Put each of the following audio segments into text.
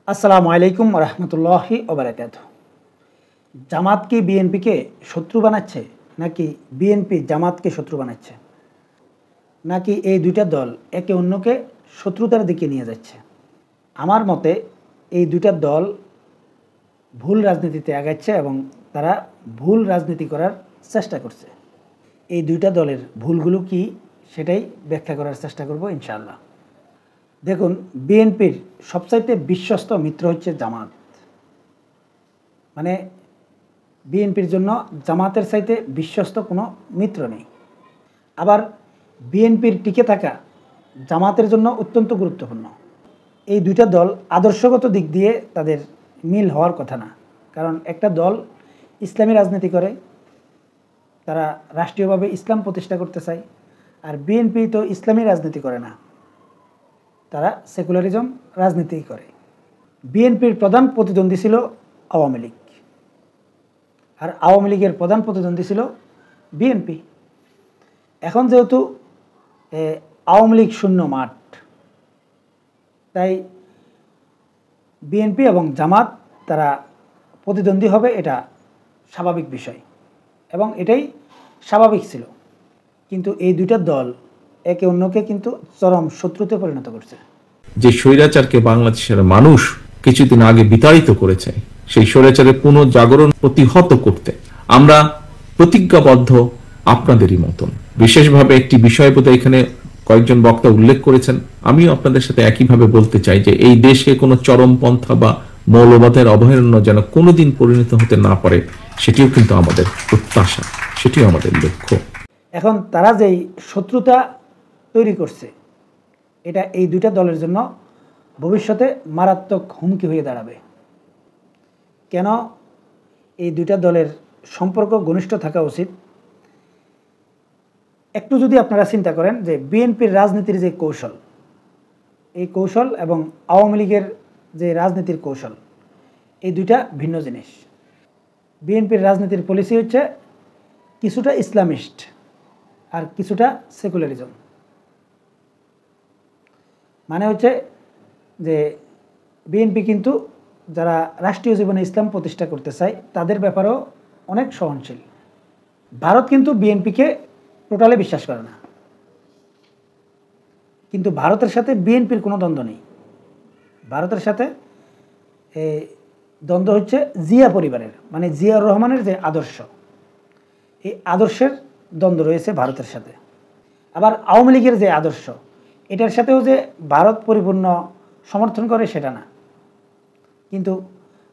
আসসালামু আলাইকুম রহমতুল্লাহি ওবারাকাতুহু। জামাত কি বিএনপিকে শত্রু বানাচ্ছে, নাকি বিএনপি জামাতকে শত্রু বানাচ্ছে, নাকি এই দুইটা দল একে অন্যকে শত্রুতার দিকে নিয়ে যাচ্ছে? আমার মতে এই দুইটা দল ভুল রাজনীতিতে আগাচ্ছে এবং তারা ভুল রাজনীতি করার চেষ্টা করছে। এই দুইটা দলের ভুলগুলো কি সেটাই ব্যাখ্যা করার চেষ্টা করব ইনশাআল্লাহ। দেখুন, বিএনপির সবচাইতে বিশ্বস্ত মিত্র হচ্ছে জামাত। মানে বিএনপির জন্য জামাতের চাইতে বিশ্বস্ত কোনো মিত্র নেই। আবার বিএনপির টিকে থাকা জামাতের জন্য অত্যন্ত গুরুত্বপূর্ণ। এই দুইটা দল আদর্শগত দিক দিয়ে তাদের মিল হওয়ার কথা না, কারণ একটা দল ইসলামী রাজনীতি করে, তারা রাষ্ট্রীয়ভাবে ইসলাম প্রতিষ্ঠা করতে চায়, আর বিএনপি তো ইসলামী রাজনীতি করে না, তারা সেকুলারিজম রাজনীতি করে। বিএনপির প্রধান প্রতিদ্বন্দ্বী ছিল আওয়ামী লীগ, আর আওয়ামী লীগের প্রধান প্রতিদ্বন্দ্বী ছিল বিএনপি। এখন যেহেতু আওয়ামী লীগ শূন্য মাঠ, তাই বিএনপি এবং জামাত তারা প্রতিদ্বন্দ্বী হবে, এটা স্বাভাবিক বিষয় এবং এটাই স্বাভাবিক ছিল। কিন্তু এই দুইটা দল একে অন্যকে কিন্তু চরম শত্রুতে পরিণত করছে। যে স্বৈরাচারকে বাংলাদেশের মানুষ কিছুদিন আগে বিতাড়িত করেছে, সেই স্বৈরাচারের পুনর্জাগরণ প্রতিহত করতে আমরা প্রতিজ্ঞাবদ্ধ, আপনাদেরই মতন। বিশেষভাবে একটি বিষয় বোধহয় এখানে কয়েকজন বক্তা উল্লেখ করেছেন, আমিও আপনাদের সাথে একইভাবে বলতে চাই যে এই দেশে কোনো চরমপন্থা বা মৌলবাদের অভয়ারণ্য যেন কোনোদিন পরিণত হতে না পারে, সেটিও কিন্তু আমাদের প্রত্যাশা, সেটিও আমাদের লক্ষ্য। এখন তারা যেই শত্রুতা তৈরি করছে, এটা এই দুইটা দলের জন্য ভবিষ্যতে মারাত্মক হুমকি হয়ে দাঁড়াবে। কেন এই দুইটা দলের সম্পর্ক ঘনিষ্ঠ থাকা উচিত? একটু যদি আপনারা চিন্তা করেন যে বিএনপির রাজনীতির যে কৌশল, এই কৌশল এবং আওয়ামী লীগের যে রাজনীতির কৌশল, এই দুইটা ভিন্ন জিনিস। বিএনপির রাজনীতির পলিসি হচ্ছে কিছুটা ইসলামিস্ট আর কিছুটা সেকুলারিজম। মানে হচ্ছে যে বিএনপি কিন্তু যারা রাষ্ট্রীয় জীবনে ইসলাম প্রতিষ্ঠা করতে চায় তাদের ব্যাপারেও অনেক সহনশীল। ভারত কিন্তু বিএনপিকে টোটালি বিশ্বাস করে না, কিন্তু ভারতের সাথে বিএনপির কোনো দ্বন্দ্ব নেই। ভারতের সাথে দ্বন্দ্ব হচ্ছে জিয়া পরিবারের, মানে জিয়াউর রহমানের যে আদর্শ, এই আদর্শের দ্বন্দ্ব রয়েছে ভারতের সাথে। আবার আওয়ামী লীগের যে আদর্শ, এটার সাথেও যে ভারত পরিপূর্ণ সমর্থন করে সেটা না। কিন্তু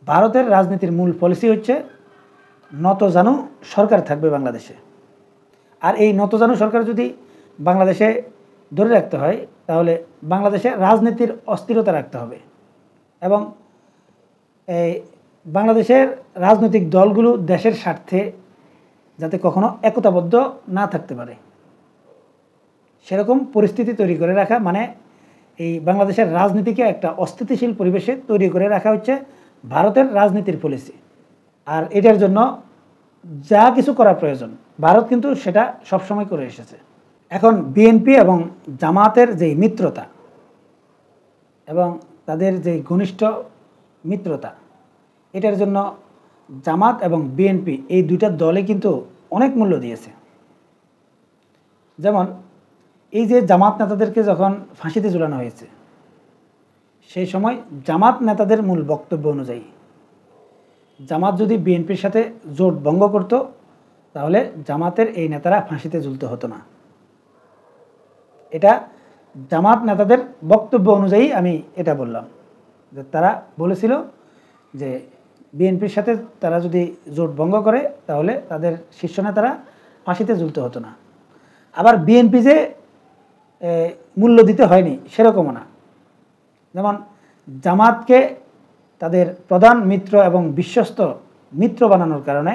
ভারতের রাজনীতির মূল পলিসি হচ্ছে নতজানু সরকার থাকবে বাংলাদেশে। আর এই নতজানু সরকার যদি বাংলাদেশে ধরে রাখতে হয়, তাহলে বাংলাদেশে রাজনীতির অস্থিরতা রাখতে হবে এবং এই বাংলাদেশের রাজনৈতিক দলগুলো দেশের স্বার্থে যাতে কখনো একতাবদ্ধ না থাকতে পারে, সেরকম পরিস্থিতি তৈরি করে রাখা, মানে এই বাংলাদেশের রাজনীতিকে একটা অস্থিতিশীল পরিবেশে তৈরি করে রাখা হচ্ছে ভারতের রাজনীতির পলিসি। আর এটার জন্য যা কিছু করা প্রয়োজন ভারত কিন্তু সেটা সবসময় করে এসেছে। এখন বিএনপি এবং জামাতের যেই মিত্রতা এবং তাদের যেই ঘনিষ্ঠ মিত্রতা, এটার জন্য জামাত এবং বিএনপি এই দুইটা দলে কিন্তু অনেক মূল্য দিয়েছে। যেমন এই যে জামাত নেতাদেরকে যখন ফাঁসিতে ঝুলানো হয়েছে, সেই সময় জামাত নেতাদের মূল বক্তব্য অনুযায়ী জামাত যদি বিএনপির সাথে জোট ভঙ্গ করত, তাহলে জামাতের এই নেতারা ফাঁসিতে ঝুলতে হতো না। এটা জামাত নেতাদের বক্তব্য অনুযায়ী আমি এটা বললাম, যে তারা বলেছিল যে বিএনপির সাথে তারা যদি জোট ভঙ্গ করে তাহলে তাদের শীর্ষ নেতারা ফাঁসিতে ঝুলতে হতো না। আবার বিএনপি যে মূল্য দিতে হয়নি সেরকমও না। যেমন জামাতকে তাদের প্রধান মিত্র এবং বিশ্বস্ত মিত্র বানানোর কারণে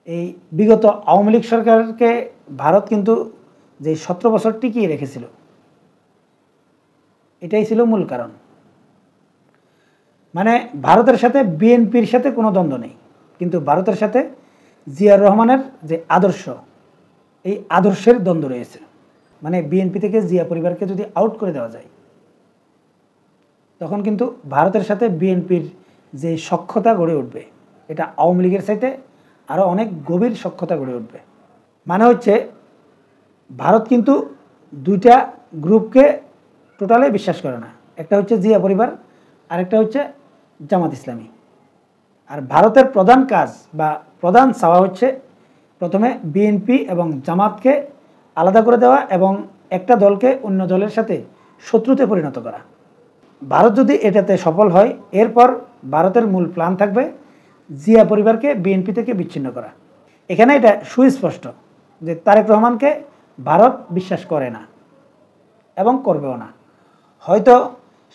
এই বিগত আওয়ামী লীগ সরকারকে ভারত কিন্তু যে 17 বছর টিকিয়ে রেখেছিল, এটাই ছিল মূল কারণ। মানে ভারতের সাথে বিএনপির সাথে কোনো দ্বন্দ্ব নেই, কিন্তু ভারতের সাথে জিয়াউর রহমানের যে আদর্শ, এই আদর্শের দ্বন্দ্ব রয়েছে। মানে বিএনপি থেকে জিয়া পরিবারকে যদি আউট করে দেওয়া যায়, তখন কিন্তু ভারতের সাথে বিএনপির যে সখ্যতা গড়ে উঠবে, এটা আওয়ামী লীগের চাইতে আরও অনেক গভীর সখ্যতা গড়ে উঠবে। মানে হচ্ছে ভারত কিন্তু দুইটা গ্রুপকে টোটালি বিশ্বাস করে না, একটা হচ্ছে জিয়া পরিবার, আরেকটা হচ্ছে জামাত ইসলামী। আর ভারতের প্রধান কাজ বা প্রধান চাওয়া হচ্ছে প্রথমে বিএনপি এবং জামাতকে আলাদা করে দেওয়া এবং একটা দলকে অন্য দলের সাথে শত্রুতে পরিণত করা। ভারত যদি এটাতে সফল হয়, এরপর ভারতের মূল প্ল্যান থাকবে জিয়া পরিবারকে বিএনপি থেকে বিচ্ছিন্ন করা। এখানে এটা সুস্পষ্ট যে তারেক রহমানকে ভারত বিশ্বাস করে না এবং করবেও না। হয়তো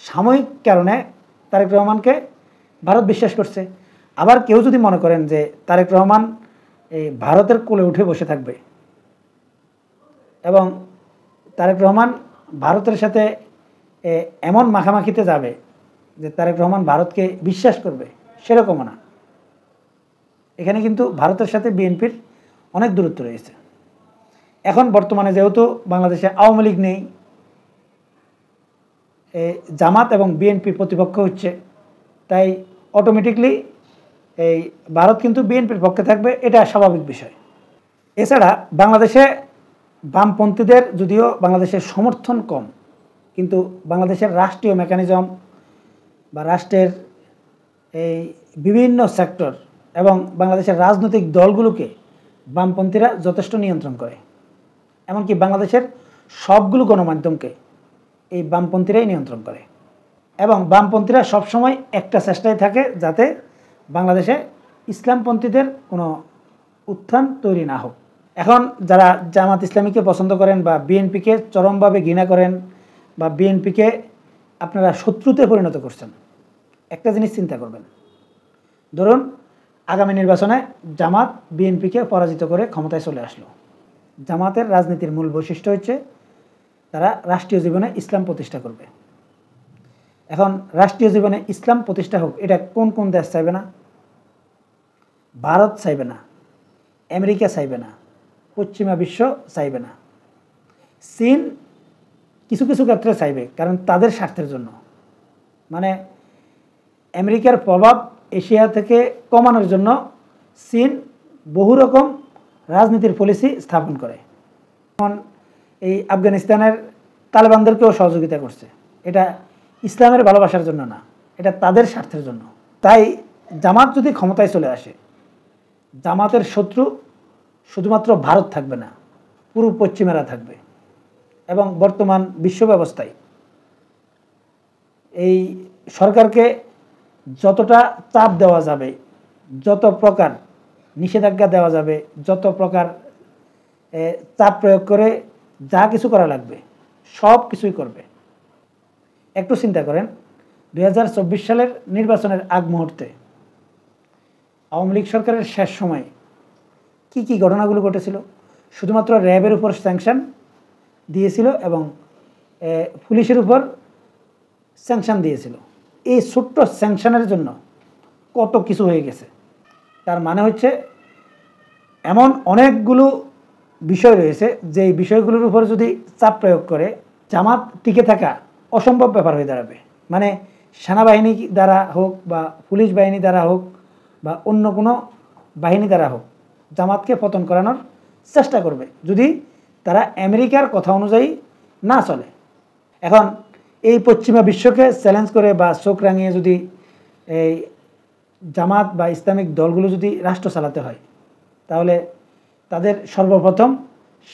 সাময়িক কারণে তারেক রহমানকে ভারত বিশ্বাস করছে, আবার কেউ যদি মনে করেন যে তারেক রহমান এই ভারতের কোলে উঠে বসে থাকবে এবং তারেক রহমান ভারতের সাথে এমন মাখামাখিতে যাবে যে তারেক রহমান ভারতকে বিশ্বাস করবে, সেরকমও না। এখানে কিন্তু ভারতের সাথে বিএনপির অনেক দূরত্ব রয়েছে। এখন বর্তমানে যেহেতু বাংলাদেশে আওয়ামী লীগ নেই, জামাত এবং বিএনপি প্রতিপক্ষ হচ্ছে, তাই অটোমেটিকলি এই ভারত কিন্তু বিএনপির পক্ষে থাকবে, এটা স্বাভাবিক বিষয়। এছাড়া বাংলাদেশে বামপন্থীদের যদিও বাংলাদেশের সমর্থন কম, কিন্তু বাংলাদেশের রাষ্ট্রীয় মেকানিজম বা রাষ্ট্রের এই বিভিন্ন সেক্টর এবং বাংলাদেশের রাজনৈতিক দলগুলোকে বামপন্থীরা যথেষ্ট নিয়ন্ত্রণ করে। এমনকি বাংলাদেশের সবগুলো গণমাধ্যমকে এই বামপন্থীরাই নিয়ন্ত্রণ করে এবং বামপন্থীরা সবসময় একটা চেষ্টায় থাকে যাতে বাংলাদেশে ইসলামপন্থীদের কোনো উত্থান তৈরি না হোক। এখন যারা জামাত ইসলামীকে পছন্দ করেন বা বিএনপিকে চরমভাবে ঘৃণা করেন বা বিএনপিকে আপনারা শত্রুতে পরিণত করছেন, একটা জিনিস চিন্তা করবেন। ধরুন আগামী নির্বাচনে জামাত বিএনপিকে পরাজিত করে ক্ষমতায় চলে আসলো। জামাতের রাজনীতির মূল বৈশিষ্ট্য হচ্ছে তারা রাষ্ট্রীয় জীবনে ইসলাম প্রতিষ্ঠা করবে। এখন রাষ্ট্রীয় জীবনে ইসলাম প্রতিষ্ঠা হোক, এটা কোন কোন দেশ চাইবে না? ভারত চাইবে না, আমেরিকা চাইবে না, পশ্চিমা বিশ্ব চাইবে না, চীন কিছু কিছু ক্ষেত্রে চাইবে, কারণ তাদের স্বার্থের জন্য। মানে আমেরিকার প্রভাব এশিয়া থেকে কমানোর জন্য চীন বহু রকম রাজনীতির পলিসি স্থাপন করে। যেমন এই আফগানিস্তানের তালেবানদেরকেও সহযোগিতা করছে। এটা ইসলামের ভালোবাসার জন্য না, এটা তাদের স্বার্থের জন্য। তাই জামাত যদি ক্ষমতায় চলে আসে, জামাতের শত্রু শুধুমাত্র ভারত থাকবে না, পুরো পশ্চিমারা থাকবে। এবং বর্তমান বিশ্ব ব্যবস্থায় এই সরকারকে যতটা চাপ দেওয়া যাবে, যত প্রকার নিষেধাজ্ঞা দেওয়া যাবে, যত প্রকার চাপ প্রয়োগ করে যা কিছু করা লাগবে সব কিছুই করবে। একটু চিন্তা করেন 2024 সালের নির্বাচনের আগ মুহূর্তে আওয়ামী লীগ সরকারের শেষ সময়ে কি কি ঘটনাগুলো ঘটেছিল। শুধুমাত্র র্যাবের উপর স্যাংশন দিয়েছিল এবং পুলিশের উপর স্যাংশন দিয়েছিল। এই ছোট্ট স্যাংশনের জন্য কত কিছু হয়ে গেছে। তার মানে হচ্ছে এমন অনেকগুলো বিষয় রয়েছে যে বিষয়গুলোর উপর যদি চাপ প্রয়োগ করে জামাত টিকে থাকা অসম্ভব ব্যাপার হয়ে দাঁড়াবে। মানে সেনাবাহিনী দ্বারা হোক বা পুলিশ বাহিনী দ্বারা হোক বা অন্য কোনো বাহিনী দ্বারা হোক জামাতকে পতন করানোর চেষ্টা করবে যদি তারা আমেরিকার কথা অনুযায়ী না চলে। এখন এই পশ্চিমা বিশ্বকে চ্যালেঞ্জ করে বা চোখ রাঙিয়ে যদি এই জামাত বা ইসলামিক দলগুলো যদি রাষ্ট্র চালাতে হয়, তাহলে তাদের সর্বপ্রথম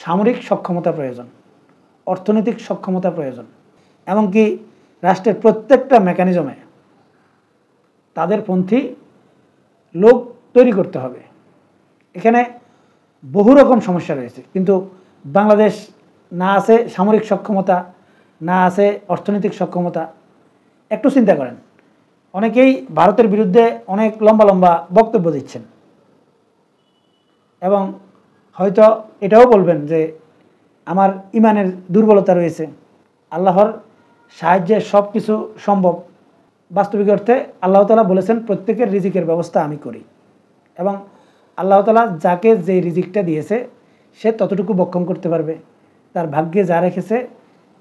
সামরিক সক্ষমতা প্রয়োজন, অর্থনৈতিক সক্ষমতা প্রয়োজন, এমনকি রাষ্ট্রের প্রত্যেকটা মেকানিজমে তাদের পন্থী লোক তৈরি করতে হবে। এখানে বহু রকম সমস্যা রয়েছে, কিন্তু বাংলাদেশ না আছে সামরিক সক্ষমতা, না আছে অর্থনৈতিক সক্ষমতা। একটু চিন্তা করেন, অনেকেই ভারতের বিরুদ্ধে অনেক লম্বা লম্বা বক্তব্য দিচ্ছেন এবং হয়তো এটাও বলবেন যে আমার ইমানের দুর্বলতা রয়েছে, আল্লাহর সাহায্যে সব কিছু সম্ভব। বাস্তবিক অর্থে আল্লাহ তাআলা বলেছেন প্রত্যেকের রিজিকের ব্যবস্থা আমি করি এবং আল্লাহ তাআলা যাকে যে রিজিকটা দিয়েছে সে ততটুকু বক্ষণ করতে পারবে, তার ভাগ্যে যা রেখেছে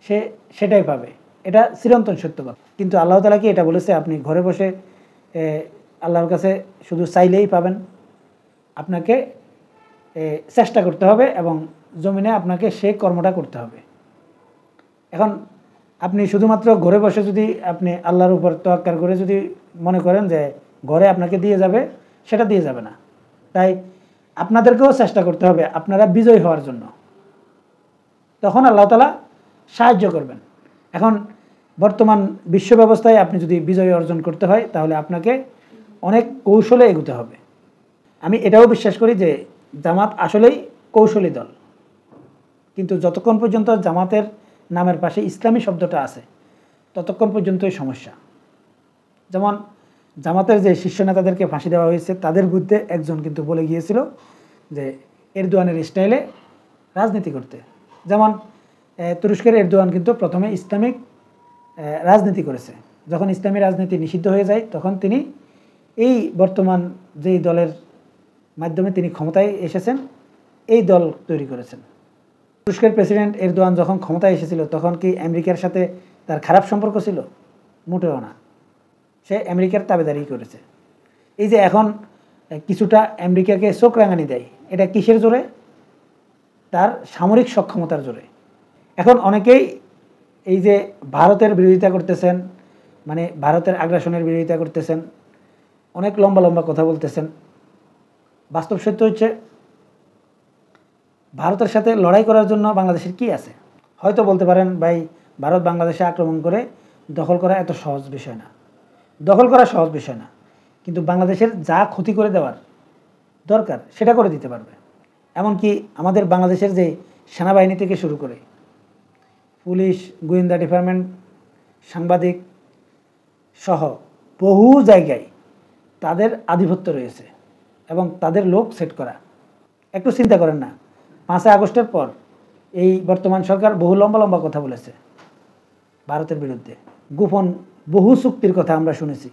সে সেটাই পাবে। এটা চিরন্তন সত্য কথা। কিন্তু আল্লাহ তাআলা কি এটা বলেছে আপনি ঘরে বসে আল্লাহর কাছে শুধু চাইলেই পাবেন? আপনাকে চেষ্টা করতে হবে এবং জমিনে আপনাকে সেই কর্মটা করতে হবে। এখন আপনি শুধুমাত্র ঘরে বসে যদি আপনি আল্লাহর উপর তাওয়াক্কুল করে যদি মনে করেন যে ঘরে আপনাকে দিয়ে যাবে, সেটা দিয়ে যাবে না। তাই আপনাদেরকেও চেষ্টা করতে হবে আপনারা বিজয়ী হওয়ার জন্য, তখন আল্লাহ তাআলা সাহায্য করবেন। এখন বর্তমান বিশ্ব ব্যবস্থায় আপনি যদি বিজয় অর্জন করতে হয় তাহলে আপনাকে অনেক কৌশলে এগোতে হবে। আমি এটাও বিশ্বাস করি যে জামাত আসলেই কৌশলী দল, কিন্তু যতক্ষণ পর্যন্ত জামাতের নামের পাশে ইসলামী শব্দটা আছে ততক্ষণ পর্যন্তই সমস্যা। যেমন জামাতের যে শীর্ষ নেতাদেরকে ফাঁসি দেওয়া হয়েছে তাদের বিরুদ্ধে একজন কিন্তু বলে গিয়েছিল যে এরদোয়ানের স্টাইলে রাজনীতি করতে। যেমন তুরস্কের এরদোয়ান কিন্তু প্রথমে ইসলামিক রাজনীতি করেছে, যখন ইসলামী রাজনীতি নিষিদ্ধ হয়ে যায় তখন তিনি এই বর্তমান যেই দলের মাধ্যমে তিনি ক্ষমতায় এসেছেন এই দল তৈরি করেছেন। তুরস্কের প্রেসিডেন্ট এরদোয়ান যখন ক্ষমতায় এসেছিল তখন কি আমেরিকার সাথে তার খারাপ সম্পর্ক ছিল? মোটেও না, সে আমেরিকার তাবেদারি করেছে। এই যে এখন কিছুটা আমেরিকাকে চোখ রাঙানি দেয়, এটা কিসের জোরে? তার সামরিক সক্ষমতার জোরে। এখন অনেকেই এই যে ভারতের বিরোধিতা করতেছেন, মানে ভারতের আগ্রাসনের বিরোধিতা করতেছেন, অনেক লম্বা লম্বা কথা বলতেছেন। বাস্তব সত্য হচ্ছে ভারতের সাথে লড়াই করার জন্য বাংলাদেশের কি আছে? হয়তো বলতে পারেন ভাই ভারত বাংলাদেশে আক্রমণ করে দখল করা এত সহজ বিষয় না। দখল করা সহজ বিষয় না, কিন্তু বাংলাদেশের যা ক্ষতি করে দেওয়ার দরকার সেটা করে দিতে পারবে। এমনকি আমাদের বাংলাদেশের যে সেনাবাহিনী থেকে শুরু করে পুলিশ, গোয়েন্দা ডিপার্টমেন্ট, সাংবাদিক সহ বহু জায়গায় তাদের আধিপত্য রয়েছে এবং তাদের লোক সেট করা। একটু চিন্তা করেন না, 5 আগস্টের পর এই বর্তমান সরকার বহু লম্বা লম্বা কথা বলেছে ভারতের বিরুদ্ধে, গোপন বহু চুক্তির কথা আমরা শুনেছি।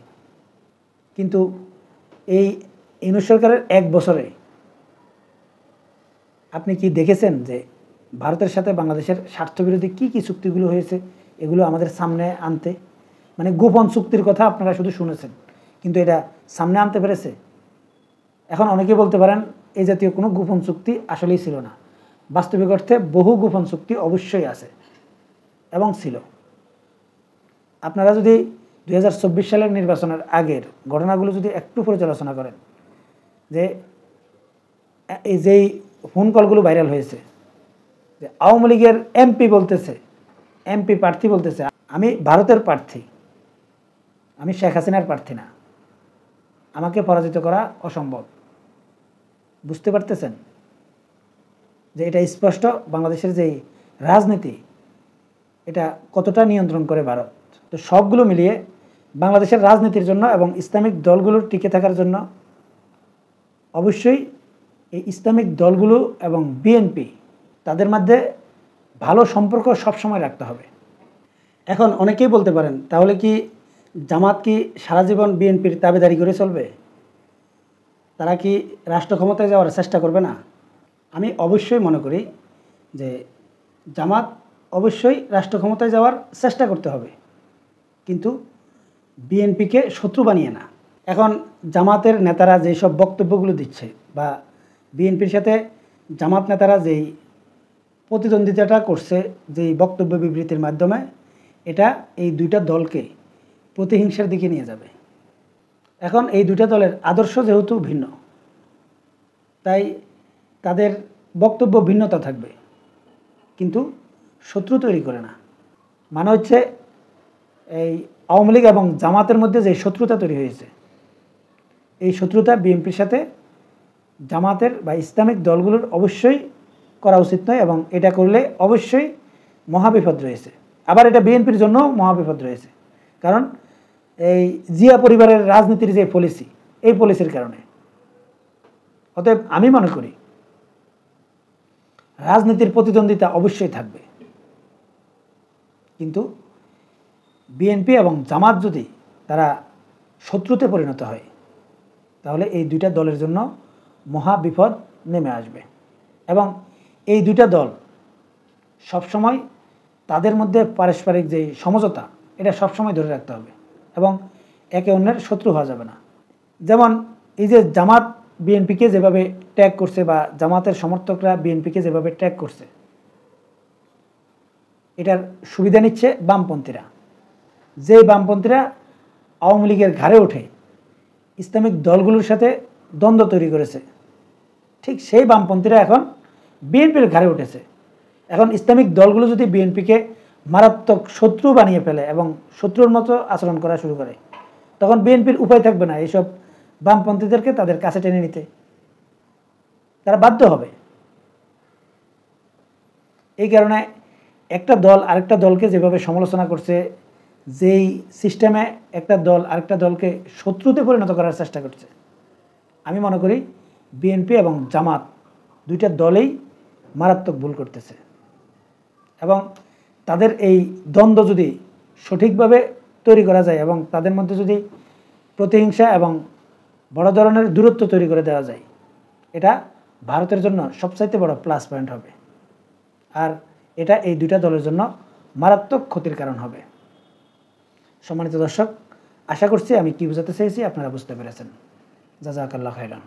কিন্তু এই ইউনূস সরকারের 1 বছরে আপনি কি দেখেছেন যে ভারতের সাথে বাংলাদেশের স্বার্থবিরোধী কি কি চুক্তিগুলো হয়েছে এগুলো আমাদের সামনে আনতে? মানে গোপন চুক্তির কথা আপনারা শুধু শুনেছেন, কিন্তু এটা সামনে আনতে পেরেছে? এখন অনেকে বলতে পারেন এই জাতীয় কোনো গোপন চুক্তি আসলেই ছিল না। বাস্তবিক অর্থে বহু গোপন চুক্তি অবশ্যই আছে এবং ছিল। আপনারা যদি 2024 সালের নির্বাচনের আগের ঘটনাগুলো যদি একটু পর্যালোচনা করেন, যে এই যেই ফোন কলগুলো ভাইরাল হয়েছে, যে আওয়ামী লীগের এমপি বলতেছে, এমপি প্রার্থী বলতেছে আমি ভারতের প্রার্থী, আমি শেখ হাসিনার প্রার্থী না, আমাকে পরাজিত করা অসম্ভব। বুঝতে পারতেছেন যে এটা স্পষ্ট বাংলাদেশের যেই রাজনীতি এটা কতটা নিয়ন্ত্রণ করে ভারত। তো সবগুলো মিলিয়ে বাংলাদেশের রাজনীতির জন্য এবং ইসলামিক দলগুলোর টিকে থাকার জন্য অবশ্যই এই ইসলামিক দলগুলো এবং বিএনপি তাদের মধ্যে ভালো সম্পর্ক সবসময় রাখতে হবে। এখন অনেকেই বলতে পারেন তাহলে কি জামাত কি সারা জীবন বিএনপির তাবেদারি করে চলবে? তারা কি রাষ্ট্র ক্ষমতায় যাওয়ার চেষ্টা করবে না? আমি অবশ্যই মনে করি যে জামাত অবশ্যই রাষ্ট্র ক্ষমতায় যাওয়ার চেষ্টা করতে হবে, কিন্তু বিএনপিকে শত্রু বানিয়ে না। এখন জামাতের নেতারা যেসব বক্তব্যগুলো দিচ্ছে বা বিএনপির সাথে জামাত নেতারা যেই প্রতিদ্বন্দ্বিতাটা করছে, যেই বক্তব্য বিবৃতির মাধ্যমে, এটা এই দুইটা দলকে প্রতিহিংসার দিকে নিয়ে যাবে। এখন এই দুইটা দলের আদর্শ যেহেতু ভিন্ন, তাই তাদের বক্তব্য ভিন্নতা থাকবে, কিন্তু শত্রু তৈরি করে না। মানে হচ্ছে এই আওয়ামী লীগ এবং জামাতের মধ্যে যে শত্রুতা তৈরি হয়েছে, এই শত্রুতা বিএনপির সাথে জামাতের বা ইসলামিক দলগুলোর অবশ্যই করা উচিত নয়, এবং এটা করলে অবশ্যই মহাবিপদ রয়েছে। আবার এটা বিএনপির জন্য মহাবিপদ রয়েছে, কারণ এই জিয়া পরিবারের রাজনীতির যে পলিসি, এই পলিসির কারণে। অতএব আমি মনে করি রাজনীতির প্রতিদ্বন্দ্বিতা অবশ্যই থাকবে, কিন্তু বিএনপি এবং জামাত যদি তারা শত্রুতে পরিণত হয় তাহলে এই দুইটা দলের জন্য মহা বিপদ নেমে আসবে। এবং এই দুইটা দল সবসময় তাদের মধ্যে পারস্পরিক যে সমঝোতা এটা সবসময় ধরে রাখতে হবে এবং একে অন্যের শত্রু হওয়া যাবে না। যেমন এই যে জামাত বিএনপিকে যেভাবে ট্যাগ করছে বা জামাতের সমর্থকরা বিএনপিকে যেভাবে ট্যাগ করছে, এটার সুবিধা নিচ্ছে বামপন্থীরা। যে বামপন্থীরা আওয়ামী লীগের ঘাড়ে ওঠে ইসলামিক দলগুলোর সাথে দ্বন্দ্ব তৈরি করেছে, ঠিক সেই বামপন্থীরা এখন বিএনপির ঘাড়ে উঠেছে। এখন ইসলামিক দলগুলো যদি বিএনপিকে মারাত্মক শত্রু বানিয়ে ফেলে এবং শত্রুর মতো আচরণ করা শুরু করে, তখন বিএনপির উপায় থাকবে না এইসব বামপন্থীদেরকে তাদের কাছে টেনে নিতে, তারা বাধ্য হবে। এই কারণে একটা দল আরেকটা দলকে যেভাবে সমালোচনা করছে, যেই সিস্টেমে একটা দল আরেকটা দলকে শত্রুতে পরিণত করার চেষ্টা করছে, আমি মনে করি বিএনপি এবং জামাত দুইটা দলেই মারাত্মক ভুল করতেছে। এবং তাদের এই দ্বন্দ্ব যদি সঠিকভাবে তৈরি করা যায় এবং তাদের মধ্যে যদি প্রতিহিংসা এবং বড় ধরনের দূরত্ব তৈরি করে দেওয়া যায়, এটা ভারতের জন্য সবচাইতে বড় প্লাস পয়েন্ট হবে। আর এটা এই দুইটা দলের জন্য মারাত্মক ক্ষতির কারণ হবে। সম্মানিত দর্শক, আশা করছি আমি কি বোঝাতে চেয়েছি আপনারা বুঝতে পেরেছেন। জাযাকাল্লাহু খাইরান।